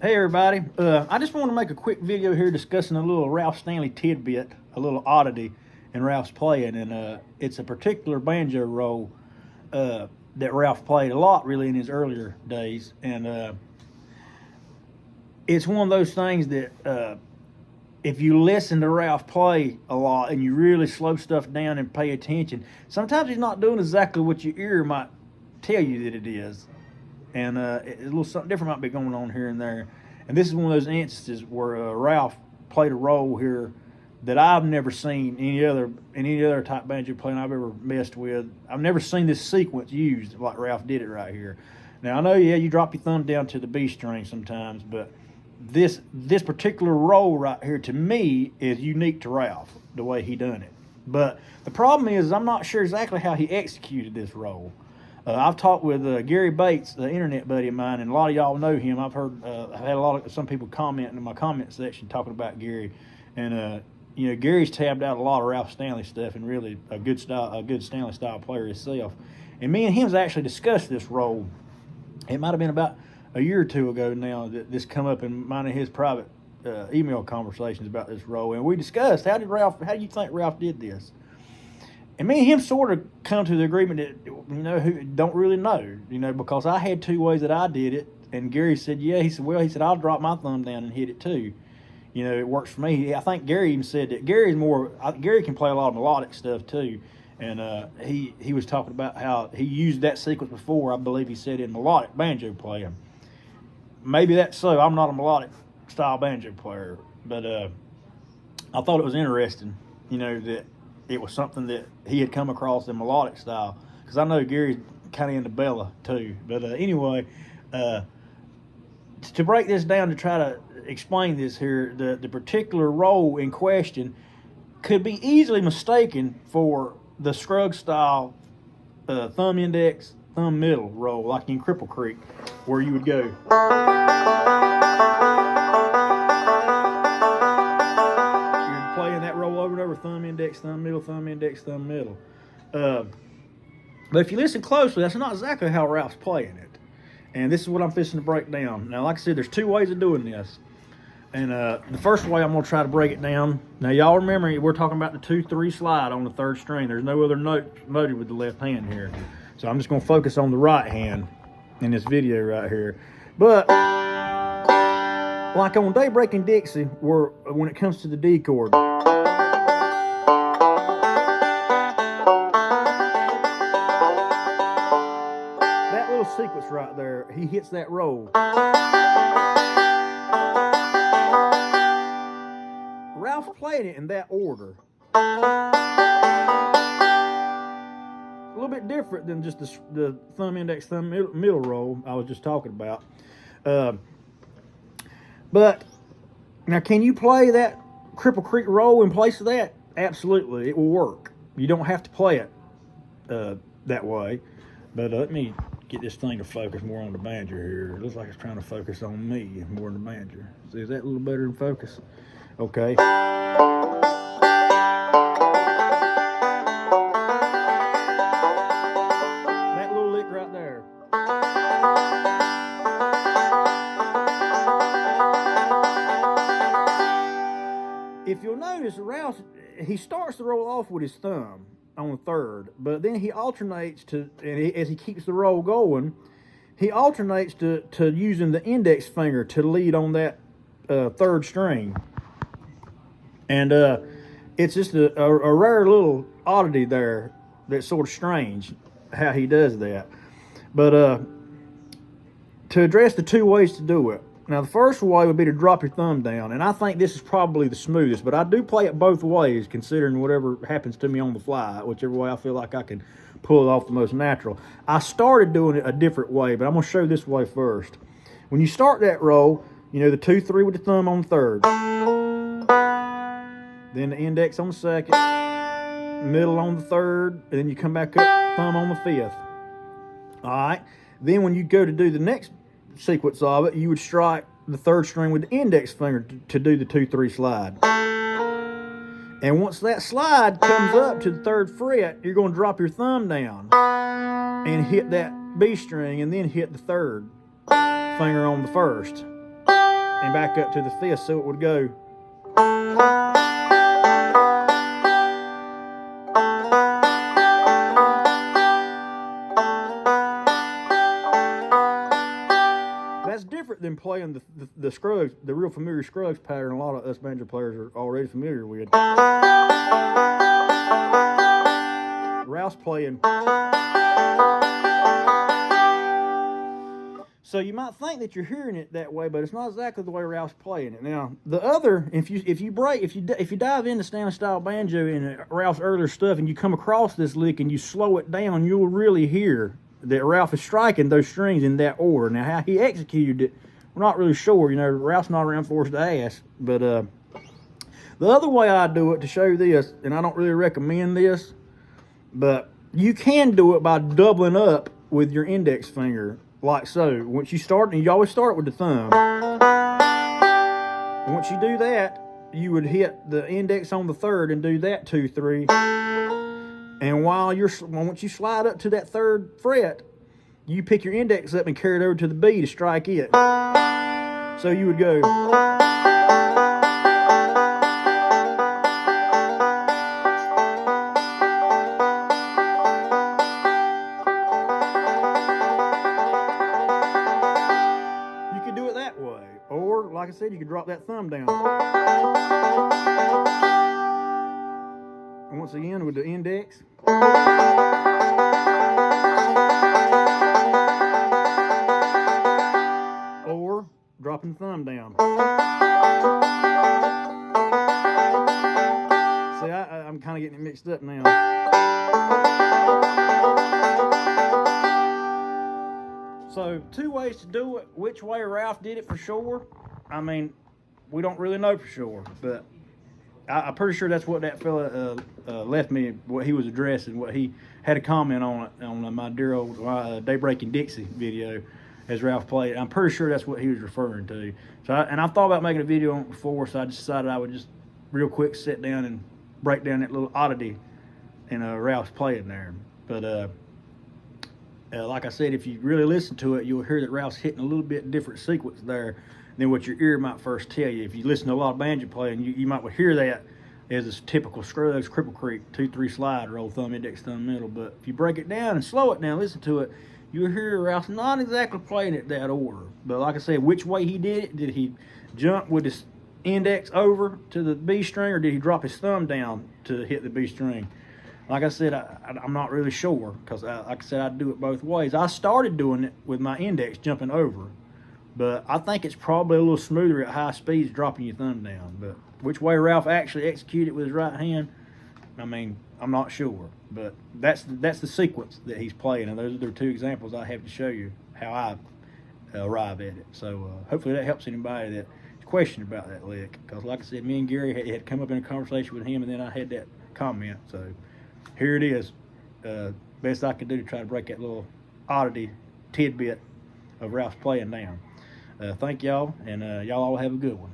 Hey everybody, I just want to make a quick video here discussing a little Ralph Stanley tidbit, a little oddity in Ralph's playing, and it's a particular banjo roll that Ralph played a lot really in his earlier days, and it's one of those things that if you listen to Ralph play a lot and you really slow stuff down and pay attention, sometimes he's not doing exactly what your ear might tell you that it is. And a little something different might be going on here and there. And this is one of those instances where Ralph played a role here that I've never seen any other type banjo playing I've ever messed with. I've never seen this sequence used like Ralph did it right here. Now I know, yeah, you drop your thumb down to the B string sometimes, but this particular role right here to me is unique to Ralph, the way he done it. But the problem is I'm not sure exactly how he executed this role. I've talked with Gary Bates, the internet buddy of mine, and a lot of y'all know him. I've heard, I've had some people commenting in my comment section talking about Gary, and Gary's tabbed out a lot of Ralph Stanley stuff, and really a good Stanley style player himself. And me and him's actually discussed this role. It might have been about a year or two ago now that this come up in mine and his private email conversations about this role, and we discussed how do you think Ralph did this? And me and him sort of come to the agreement that, who don't really know, because I had two ways that I did it. And Gary said, yeah, he said, I'll drop my thumb down and hit it too. It works for me. I think Gary even said that Gary can play a lot of melodic stuff too. And he was talking about how he used that sequence before, I believe he said, in melodic banjo playing. Maybe that's so. I'm not a melodic style banjo player, but I thought it was interesting, that it was something that he had come across in melodic style, because I know Gary's kind of into Bella too. But anyway, to break this down, to try to explain this here, the particular role in question could be easily mistaken for the Scruggs style thumb index, thumb middle roll, like in Cripple Creek, where you would go. Playing that roll over and over, thumb index, thumb middle, thumb index, thumb middle. But if you listen closely, that's not exactly how Ralph's playing it. And this is what I'm fixing to break down. Now, like I said, there's two ways of doing this. And the first way I'm going to try to break it down. Now, y'all remember, we're talking about the 2-3 slide on the third string. There's no other note noted with the left hand here. So I'm just going to focus on the right hand in this video right here. But like on Daybreaking Dixie, when it comes to the D chord, that little sequence right there, he hits that roll. Ralph played it in that order. A little bit different than just the thumb index, thumb middle roll I was just talking about. But now, can you play that Cripple Creek roll in place of that? Absolutely, it will work. You don't have to play it that way. But let me get this thing to focus more on the banjo here. It looks like it's trying to focus on me more than the banjo. See, is that a little better in focus? Okay. That little lick right there. If you'll notice, Ralph, he starts the roll off with his thumb on the third, but then he alternates as he keeps the roll going, he alternates to using the index finger to lead on that third string. And it's just a rare little oddity there that's sort of strange how he does that. But to address the two ways to do it, now the first way would be to drop your thumb down, and I think this is probably the smoothest, but I do play it both ways considering whatever happens to me on the fly, whichever way I feel like I can pull it off the most natural. I started doing it a different way, but I'm going to show you this way first. When you start that roll, the 2-3 with the thumb on the third, then the index on the second, middle on the third, and then you come back up, thumb on the fifth. All right. Then when you go to do the next sequence of it, you would strike the third string with the index finger to do the 2-3 slide. And once that slide comes up to the third fret, you're going to drop your thumb down and hit that B string, and then hit the third finger on the first. and back up to the fifth, so it would go. That's different than playing the Scruggs, the real familiar Scruggs pattern a lot of us banjo players are already familiar with. Ralph's playing. So you might think that you're hearing it that way, but it's not exactly the way Ralph's playing it. Now, the other, if you dive into Stanley style banjo and Ralph's earlier stuff, and you come across this lick and you slow it down, you'll really hear that Ralph is striking those strings in that order. Now, how he executed it, we're not really sure. You know, Ralph's not around for us to ask. But the other way I do it to show this, and I don't really recommend this, but you can do it by doubling up with your index finger, like so. Once you start, and you always start with the thumb. Once you do that, you would hit the index on the third and do that 2, 3. And once you slide up to that third fret, you pick your index up and carry it over to the B to strike it. So you would go. You could do it that way. Or, like I said, you could drop that thumb down. And once again, with the index. Or dropping the thumb down. See, I'm kind of getting it mixed up now. So, 2 ways to do it. Which way Ralph did it for sure, I mean, we don't really know for sure, but I'm pretty sure that's what that fella left me, what he was addressing, what he had a comment on it on my dear old Daybreak in Dixie video as Ralph played. I'm pretty sure that's what he was referring to. So, I've thought about making a video on it before, so I decided I would just real quick sit down and break down that little oddity in Ralph's playing there. But like I said, if you really listen to it, you'll hear that Ralph's hitting a little bit different sequence there than what your ear might first tell you. If you listen to a lot of banjo playing, you might hear that as a typical Scruggs, Cripple Creek, 2, 3 slide, roll thumb, index, thumb, middle. But if you break it down and slow it down, listen to it, you'll hear Ralph not exactly playing it that order. But like I said, which way he did it, did he jump with his index over to the B string, or did he drop his thumb down to hit the B string? Like I said, I'm not really sure, because like I said, I do it both ways. I started doing it with my index jumping over, but I think it's probably a little smoother at high speeds dropping your thumb down. But which way Ralph actually executed it with his right hand, I mean, I'm not sure. But that's the sequence that he's playing, and those are the 2 examples I have to show you how I arrive at it. So hopefully that helps anybody that is questioning about that lick, because like I said, me and Gary had come up in a conversation with him, and then I had that comment. So here it is, best I could do to try to break that little oddity tidbit of Ralph's playing down. Thank y'all, and y'all all have a good one.